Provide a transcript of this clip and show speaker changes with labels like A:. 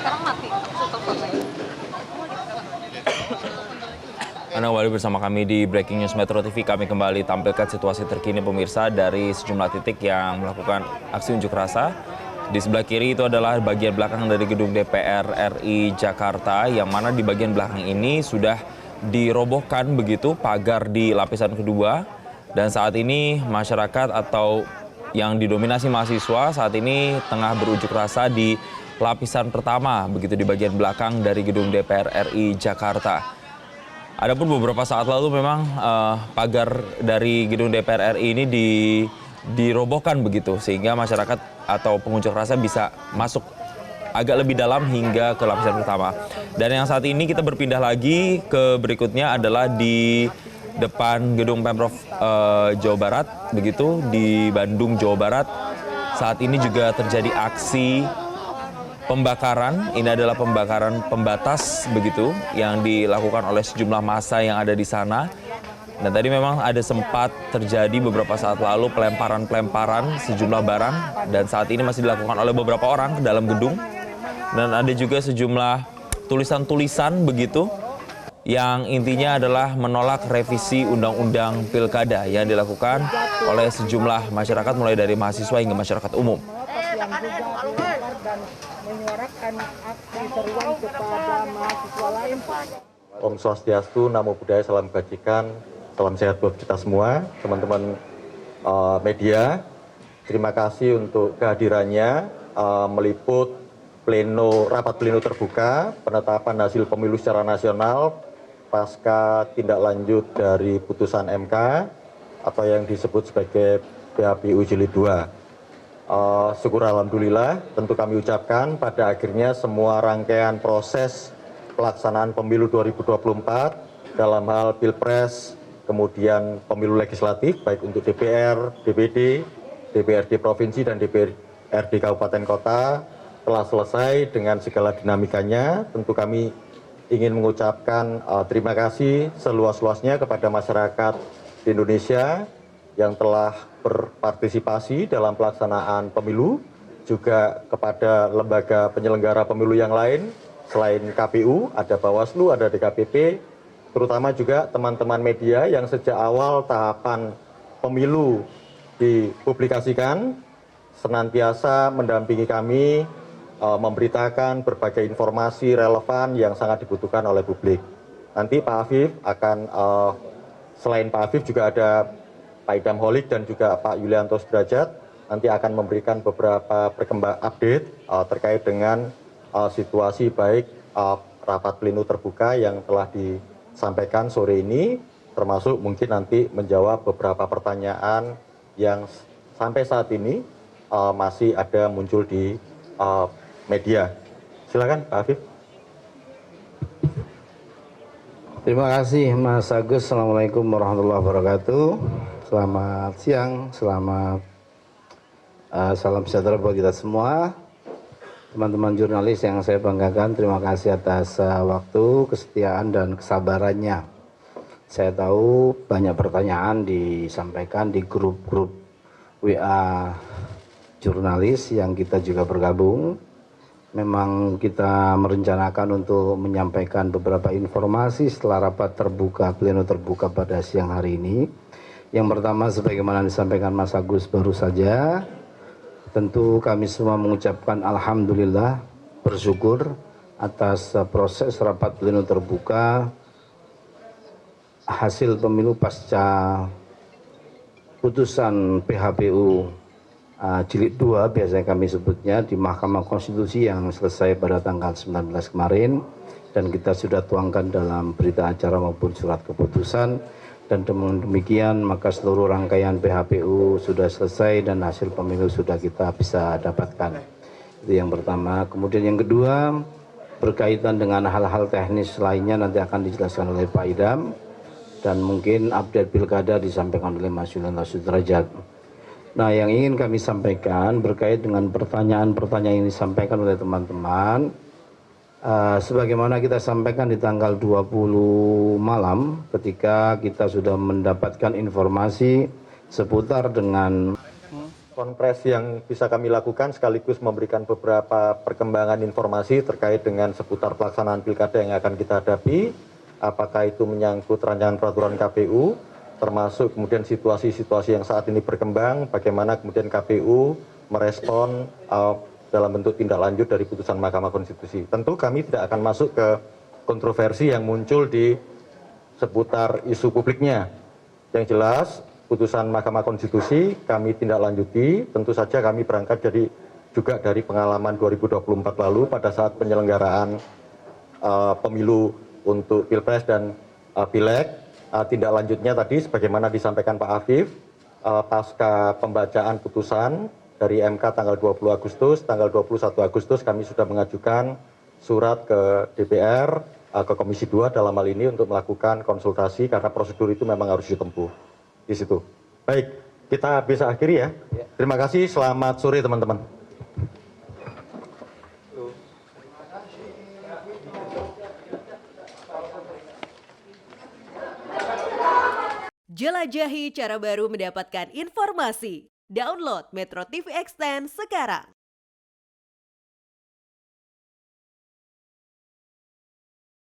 A: sekarang mati.
B: Anda kembali bersama kami di Breaking News Metro TV. Kami kembali tampilkan situasi terkini pemirsa dari sejumlah titik yang melakukan aksi unjuk rasa. Di sebelah kiri itu adalah bagian belakang dari gedung DPR RI Jakarta, yang mana di bagian belakang ini sudah dirobohkan begitu pagar di lapisan kedua. Dan saat ini masyarakat atau yang didominasi mahasiswa saat ini tengah berunjuk rasa di lapisan pertama begitu di bagian belakang dari gedung DPR RI Jakarta. Adapun beberapa saat lalu memang pagar dari gedung DPR RI ini dirobohkan begitu sehingga masyarakat atau pengunjuk rasa bisa masuk agak lebih dalam hingga ke lapisan pertama. Dan yang saat ini kita berpindah lagi ke berikutnya adalah di depan gedung Pemprov Jawa Barat begitu di Bandung, Jawa Barat. Saat ini juga terjadi aksi pembakaran. Ini adalah pembakaran pembatas begitu yang dilakukan oleh sejumlah massa yang ada di sana. Dan tadi memang ada sempat terjadi beberapa saat lalu pelemparan sejumlah barang dan saat ini masih dilakukan oleh beberapa orang ke dalam gedung. Dan ada juga sejumlah tulisan-tulisan begitu yang intinya adalah menolak revisi Undang-Undang Pilkada yang dilakukan oleh sejumlah masyarakat mulai dari mahasiswa hingga masyarakat umum.
C: Menyuarakan aksi seruan kepada mahasiswa lain.
D: Om Swastiastu, Namo Buddhaya, salam kebajikan, salam sehat buat kita semua, teman-teman media. Terima kasih untuk kehadirannya meliput rapat pleno terbuka penetapan hasil pemilu secara nasional pasca tindak lanjut dari putusan MK atau yang disebut sebagai PHPU Jilid 2. Syukur alhamdulillah, tentu kami ucapkan pada akhirnya semua rangkaian proses pelaksanaan pemilu 2024 dalam hal Pilpres, kemudian pemilu legislatif baik untuk DPR, DPD, DPRD Provinsi dan DPRD Kabupaten Kota telah selesai dengan segala dinamikanya. Tentu kami ingin mengucapkan terima kasih seluas-luasnya kepada masyarakat di Indonesia yang telah berpartisipasi dalam pelaksanaan pemilu, juga kepada lembaga penyelenggara pemilu yang lain selain KPU, ada Bawaslu, ada DKPP, terutama juga teman-teman media yang sejak awal tahapan pemilu dipublikasikan senantiasa mendampingi kami, memberitakan berbagai informasi relevan yang sangat dibutuhkan oleh publik. Nanti Pak Afif akan, selain Pak Afif juga ada Pak Idam Holik dan juga Pak Yulianto Sudrajat nanti akan memberikan beberapa update terkait dengan situasi baik rapat pleno terbuka yang telah disampaikan sore ini, termasuk mungkin nanti menjawab beberapa pertanyaan yang sampai saat ini masih ada muncul di media. Silakan Pak Afif.
E: Terima kasih Mas Agus. Assalamualaikum warahmatullahi wabarakatuh. Selamat siang, salam sejahtera buat kita semua. Teman-teman jurnalis yang saya banggakan, terima kasih atas waktu, kesetiaan, dan kesabarannya. Saya tahu banyak pertanyaan disampaikan di grup-grup WA jurnalis yang kita juga bergabung. Memang kita merencanakan untuk menyampaikan beberapa informasi setelah rapat terbuka, pleno terbuka pada siang hari ini. Yang pertama, sebagaimana disampaikan Mas Agus baru saja, tentu kami semua mengucapkan alhamdulillah, bersyukur atas proses rapat pleno terbuka hasil pemilu pasca putusan PHPU Jilid 2 biasanya kami sebutnya di Mahkamah Konstitusi yang selesai pada tanggal 19 kemarin, dan kita sudah tuangkan dalam berita acara maupun surat keputusan. Dan dengan demikian maka seluruh rangkaian PHPU sudah selesai dan hasil pemilu sudah kita bisa dapatkan. Itu yang pertama. Kemudian yang kedua, berkaitan dengan hal-hal teknis lainnya nanti akan dijelaskan oleh Pak Idam, dan mungkin update pilkada disampaikan oleh Mas Yulianto Sudrajat. Nah, yang ingin kami sampaikan berkait dengan pertanyaan-pertanyaan yang disampaikan oleh teman-teman, sebagaimana kita sampaikan di tanggal 20 malam ketika kita sudah mendapatkan informasi seputar dengan
D: Konferensi yang bisa kami lakukan sekaligus memberikan beberapa perkembangan informasi terkait dengan seputar pelaksanaan pilkada yang akan kita hadapi, apakah itu menyangkut rancangan peraturan KPU, termasuk kemudian situasi-situasi yang saat ini berkembang, bagaimana kemudian KPU merespon dalam bentuk tindak lanjut dari putusan Mahkamah Konstitusi. Tentu kami tidak akan masuk ke kontroversi yang muncul di seputar isu publiknya. Yang jelas, putusan Mahkamah Konstitusi kami tindak lanjuti, tentu saja kami berangkat juga dari pengalaman 2024 lalu pada saat penyelenggaraan pemilu untuk Pilpres dan Pileg. Tindak lanjutnya tadi sebagaimana disampaikan Pak Afif, pasca pembacaan putusan dari MK tanggal 20 Agustus, tanggal 21 Agustus kami sudah mengajukan surat ke DPR, ke Komisi 2 dalam hal ini untuk melakukan konsultasi karena prosedur itu memang harus ditempuh di situ. Baik, kita bisa akhiri ya. Terima kasih, selamat sore teman-teman.
A: Jelajahi cara baru mendapatkan informasi. Download Metro TV Extend sekarang.